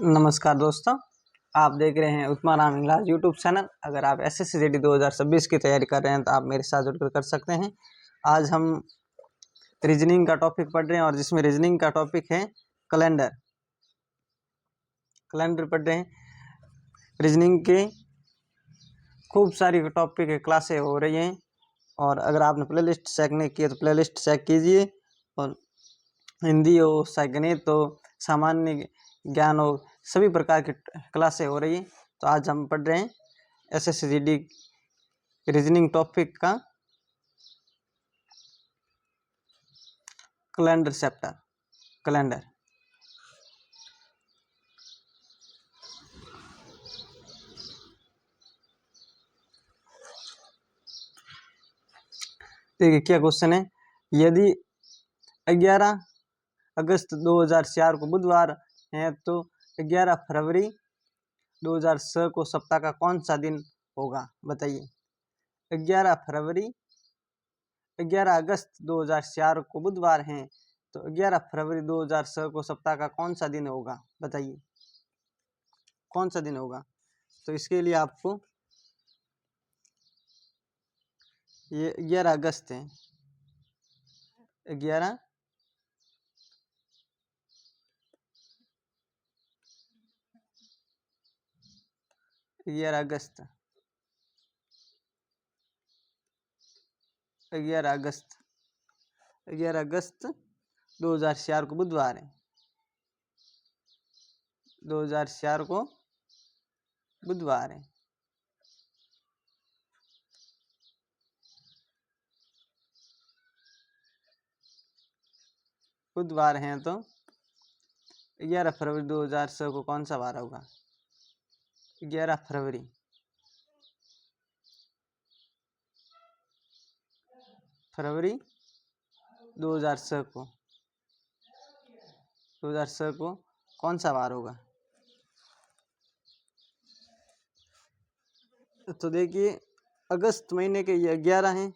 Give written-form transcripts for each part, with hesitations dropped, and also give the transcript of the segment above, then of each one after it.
नमस्कार दोस्तों, आप देख रहे हैं उस्मान इंग्लास यूट्यूब चैनल। अगर आप एसएससी जीडी 2026 की तैयारी कर रहे हैं तो आप मेरे साथ जुड़कर कर सकते हैं। आज हम रीजनिंग का टॉपिक पढ़ रहे हैं और जिसमें रीजनिंग का टॉपिक है कैलेंडर पढ़ रहे हैं। रीजनिंग के खूब सारी टॉपिक क्लासें हो रही हैं और अगर आपने प्लेलिस्ट चेक नहीं की है तो प्लेलिस्ट चेक कीजिए। और हिंदी हो, गणित हो, सामान्य ज्ञान हो, सभी प्रकार की क्लासें हो रही हैं। तो आज हम पढ़ रहे हैं एसएससी जीडी रीजनिंग टॉपिक का कैलेंडर चैप्टर। कैलेंडर देखिए क्या क्वेश्चन है। यदि 11 अगस्त 2004 को बुधवार है तो 11 फरवरी 2006 को सप्ताह का कौन सा दिन होगा, बताइए। 11 अगस्त 2004 को बुधवार है तो 11 फरवरी 2006 को सप्ताह का कौन सा दिन होगा, बताइए कौन सा दिन होगा। तो इसके लिए आपको ये 11 अगस्त है, 11 अगस्त 11 अगस्त 2004 को बुधवार है। 2004 को बुधवार है। बुधवार हैं तो 11 फरवरी 2006 को कौन सा वार होगा। 11 फरवरी 2006 को कौन सा वार होगा। तो देखिए अगस्त महीने के ये 11 हैं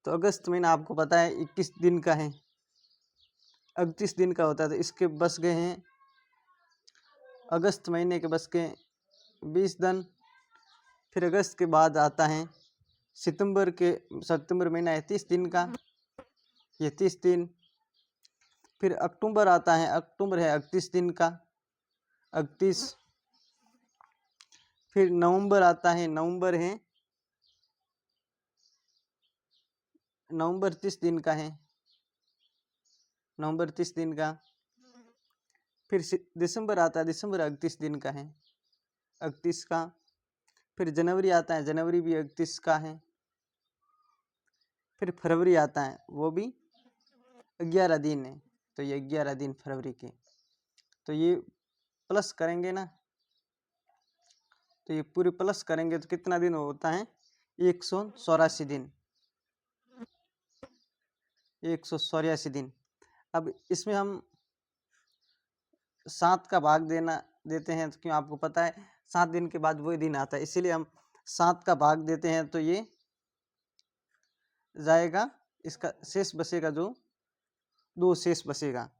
तो अगस्त महीना आपको पता है 21 दिन का है, 38 दिन का होता है। तो इसके बस गए हैं अगस्त महीने के बस के 20 दिन। फिर अगस्त के बाद आता है सितंबर महीना है 30 दिन का, ये 30 दिन। फिर अक्टूबर आता है, अक्टूबर है 38 दिन का, 38। फिर नवंबर आता है, नवंबर 30 दिन का है, नवंबर 30 दिन का। फिर दिसंबर आता है, दिसंबर 38 दिन का है, 38 का। फिर जनवरी आता है, जनवरी भी 38 का है। फिर फरवरी आता है, वो भी 11 दिन है। तो ये 11 दिन फरवरी के। तो ये प्लस करेंगे ना, तो ये पूरे प्लस करेंगे तो कितना दिन होता है, 184 दिन, 184 दिन। अब इसमें हम 7 का भाग देते हैं तो क्यों, आपको पता है 7 दिन के बाद वही दिन आता है, इसीलिए हम 7 का भाग देते हैं तो ये जाएगा, इसका शेष बचेगा जो 2 शेष बचेगा,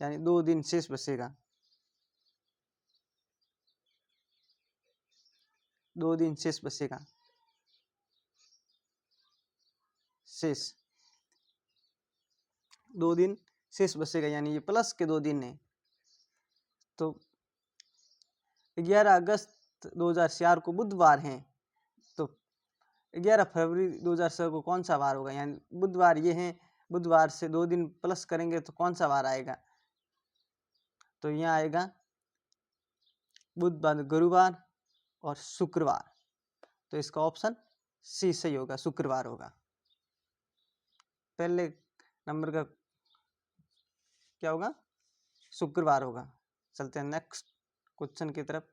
यानी 2 दिन शेष बचेगा, 2 दिन शेष बचेगा, शेष 2 दिन शेष बचेगा, यानी ये प्लस के 2 दिन है। तो 11 अगस्त 2004 को बुधवार है तो 11 फरवरी 2006 को कौन सा वार होगा, यानी बुधवार ये है, बुधवार से 2 दिन प्लस करेंगे तो कौन सा वार आएगा। तो यहाँ आएगा बुधवार, गुरुवार और शुक्रवार। तो इसका ऑप्शन सी सही होगा, शुक्रवार होगा। पहले नंबर का क्या होगा, शुक्रवार होगा। चलते हैं नेक्स्ट क्वेश्चन की तरफ।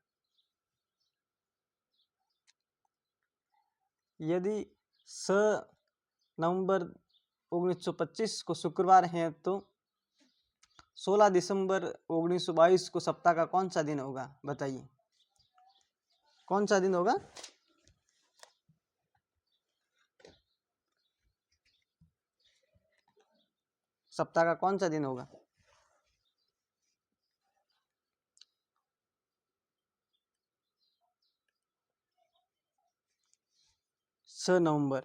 यदि 6 नवंबर 1925 को शुक्रवार है तो 16 दिसंबर 1922 को सप्ताह का कौन सा दिन होगा, बताइए कौन सा दिन होगा। सप्ताह का कौन सा दिन होगा। नवंबर,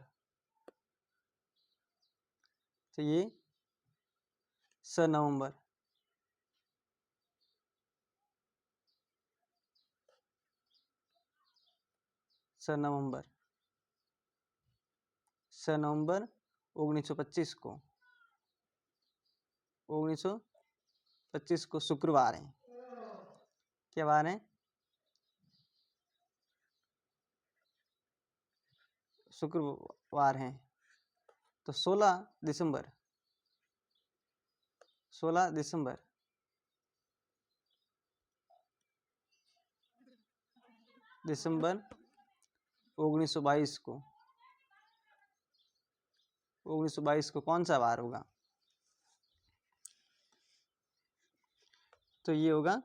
तो ये नवंबर, नवंबर 1925 को, 1925 को शुक्रवार है। क्या बार है? शुक्रवार है। तो 16 दिसंबर, 16 दिसंबर 1922 को, 1922 को कौन सा वार होगा? तो ये होगा,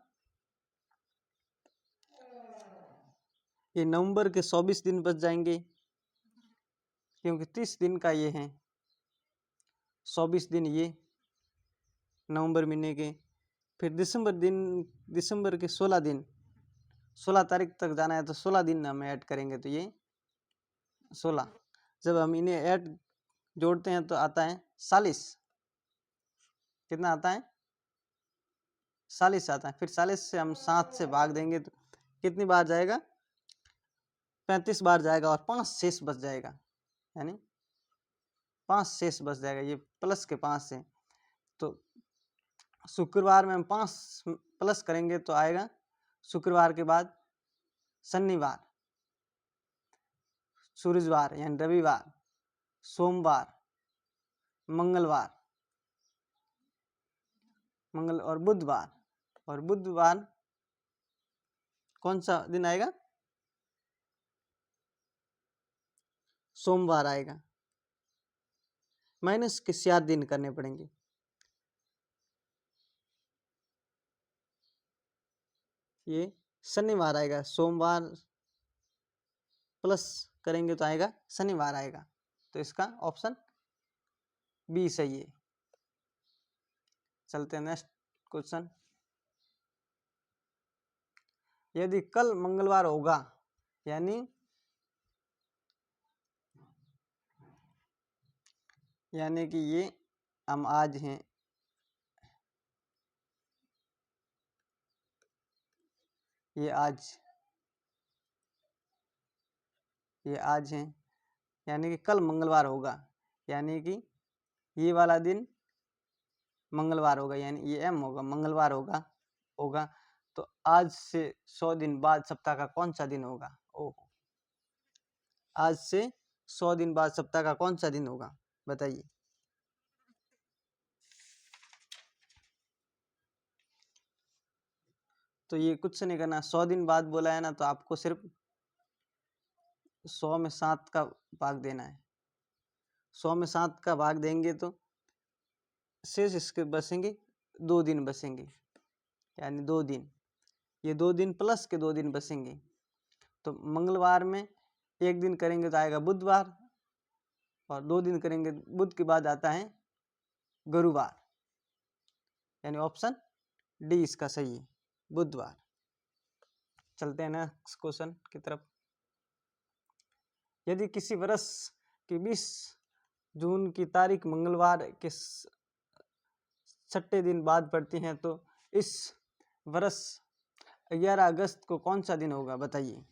ये नवंबर के 24 दिन बच जाएंगे, क्योंकि 30 दिन का ये है, 24 दिन ये नवंबर महीने के। फिर दिसंबर के 16 दिन, 16 तारीख तक जाना है तो 16 दिन हम ऐड करेंगे, तो ये 16। जब हम इन्हें ऐड जोड़ते हैं तो आता है 40। कितना आता है? 40 आता है। फिर 40 से हम 7 से भाग देंगे तो कितनी बार जाएगा? 35 बार जाएगा, और 5 शेष बच जाएगा, यानी 5 शेष बच जाएगा, ये प्लस के 5 से। तो शुक्रवार में हम 5 प्लस करेंगे तो आएगा शुक्रवार के बाद शनिवार, सूरजवार यानी रविवार, सोमवार, मंगल और बुधवार। और बुधवार कौन सा दिन आएगा? सोमवार आएगा। माइनस के 7 दिन करने पड़ेंगे। ये शनिवार आएगा, सोमवार प्लस करेंगे तो आएगा शनिवार आएगा। तो इसका ऑप्शन बी सही है। चलते हैं नेक्स्ट क्वेश्चन। यदि कल मंगलवार होगा, यानी कि ये हम आज हैं, ये आज हैं, यानी कि कल मंगलवार होगा, यानी कि ये वाला दिन मंगलवार होगा, यानी ये एम होगा, मंगलवार होगा। तो आज से 100 दिन बाद सप्ताह का कौन सा दिन होगा? ओहो, आज से 100 दिन बाद सप्ताह का कौन सा दिन होगा, बताइए। तो ये कुछ नहीं करना, 100 दिन बाद बोला है ना, तो आपको सिर्फ 100 में 7 का भाग देना है। 100 में 7 का भाग देंगे तो शेष इसके बचेंगे 2 दिन बचेंगे, यानी 2 दिन, ये 2 दिन प्लस के 2 दिन बचेंगे। तो मंगलवार में 1 दिन करेंगे तो आएगा बुधवार, और 2 दिन करेंगे, बुध के बाद आता है गुरुवार, यानी ऑप्शन डी इसका सही है, बुधवार। चलते हैं नेक्स्ट क्वेश्चन की तरफ। यदि किसी वर्ष की 20 जून की तारीख मंगलवार के 6 दिन बाद पड़ती है, तो इस वर्ष 11 अगस्त को कौन सा दिन होगा, बताइए।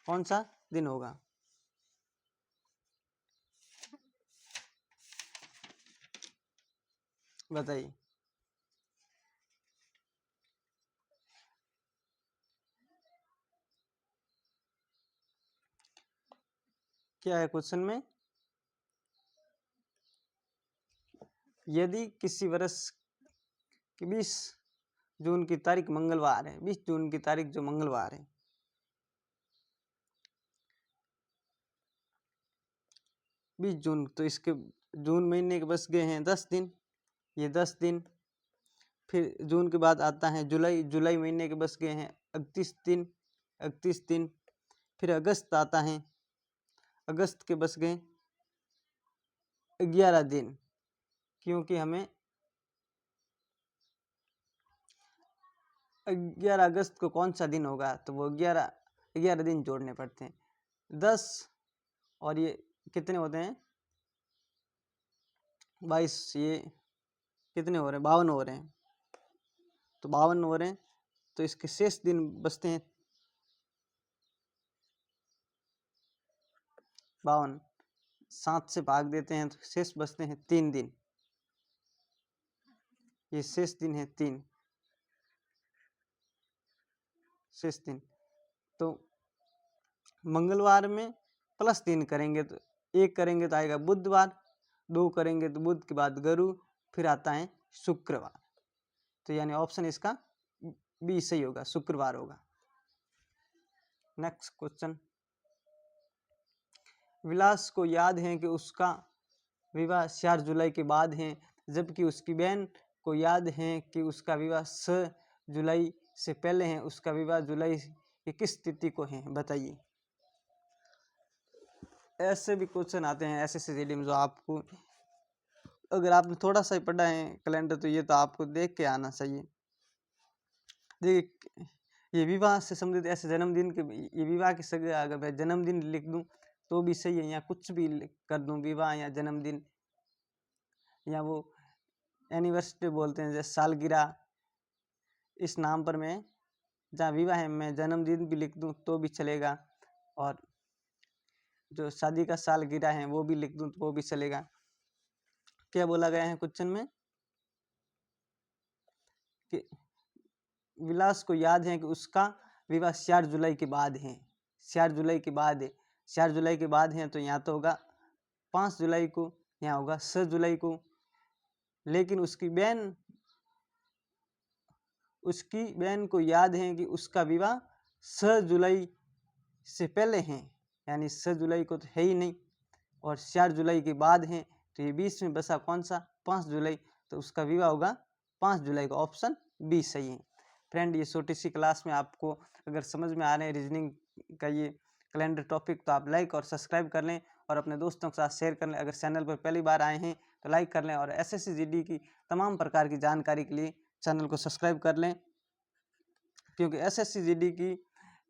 कौन सा दिन होगा? बताइए। क्या है क्वेश्चन में? यदि किसी वर्ष की 20 जून की तारीख मंगलवार है, 20 जून की तारीख जो मंगलवार है, 20 जून, तो इसके जून महीने के बस गए हैं 10 दिन, ये 10 दिन। फिर जून के बाद आता है जुलाई, जुलाई महीने के बस गए हैं 31 दिन, 31 दिन। फिर अगस्त आता है, अगस्त के बस गए 11 दिन, क्योंकि हमें 11 अगस्त को कौन सा दिन होगा, तो वो 11 दिन जोड़ने पड़ते हैं। 10 और ये कितने होते हैं 22, ये कितने हो रहे हैं 52 हो रहे हैं। तो 52 हो रहे हैं तो इसके शेष दिन बचते हैं 52, 7 से भाग देते हैं तो शेष बचते हैं 3 दिन। ये शेष दिन है 3 शेष दिन। तो मंगलवार में +3 करेंगे तो 1 करेंगे तो आएगा बुधवार, 2 करेंगे तो बुध के बाद गुरु, फिर आता है शुक्रवार। तो यानी ऑप्शन इसका बी सही होगा, शुक्रवार होगा। नेक्स्ट क्वेश्चन, विलास को याद है कि उसका विवाह 4 जुलाई के बाद है, जबकि उसकी बहन को याद है कि उसका विवाह 6 जुलाई से पहले है। उसका विवाह जुलाई की किस तिथि को है, बताइए। ऐसे भी क्वेश्चन आते हैं SSC में जो आपको, अगर आपने थोड़ा सा ही पढ़ा है कैलेंडर तो ये तो आपको देख के आना चाहिए। देखिए ये विवाह से संबंधित ऐसे जन्मदिन के, ये विवाह की जगह अगर मैं जन्मदिन लिख दूं तो भी सही है, या कुछ भी कर दूं, विवाह या जन्मदिन या वो एनिवर्सरी बोलते हैं जैसे सालगिरह, इस नाम पर मैं जहाँ विवाह है मैं जन्मदिन भी लिख दूं तो भी चलेगा, और जो शादी का सालगिरह है वो भी लिख दूं तो वो भी चलेगा। क्या बोला गया है क्वेश्चन में कि विलास को याद है कि उसका विवाह 4 जुलाई के बाद है, 4 जुलाई के बाद है, 4 जुलाई के बाद है तो यहाँ तो होगा 5 जुलाई को, यहाँ होगा 6 जुलाई को। लेकिन उसकी बहन को याद है कि उसका विवाह 6 जुलाई से पहले है, यानी 6 जुलाई को तो है ही नहीं, और 4 जुलाई के बाद है तो ये 20 में बसा कौन सा 5 जुलाई, तो उसका विवाह होगा 5 जुलाई का, ऑप्शन बी सही है। फ्रेंड ये छोटी सी क्लास में आपको अगर समझ में आ रहे हैं रीजनिंग का ये कैलेंडर टॉपिक तो आप लाइक और सब्सक्राइब कर लें और अपने दोस्तों के साथ शेयर कर लें। अगर चैनल पर पहली बार आए हैं तो लाइक कर लें, और SSC GD की तमाम प्रकार की जानकारी के लिए चैनल को सब्सक्राइब कर लें, क्योंकि SSC GD की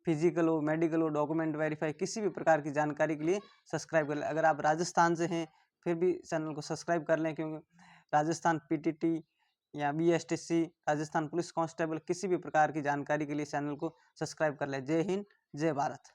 फिजिकल हो, मेडिकल हो, डॉक्यूमेंट वेरीफाई किसी भी प्रकार की जानकारी के लिए सब्सक्राइब कर लें। अगर आप राजस्थान से हैं फिर भी चैनल को सब्सक्राइब कर लें, क्योंकि राजस्थान PTT या BSTC, राजस्थान पुलिस कांस्टेबल किसी भी प्रकार की जानकारी के लिए चैनल को सब्सक्राइब कर लें। जय हिंद, जय भारत।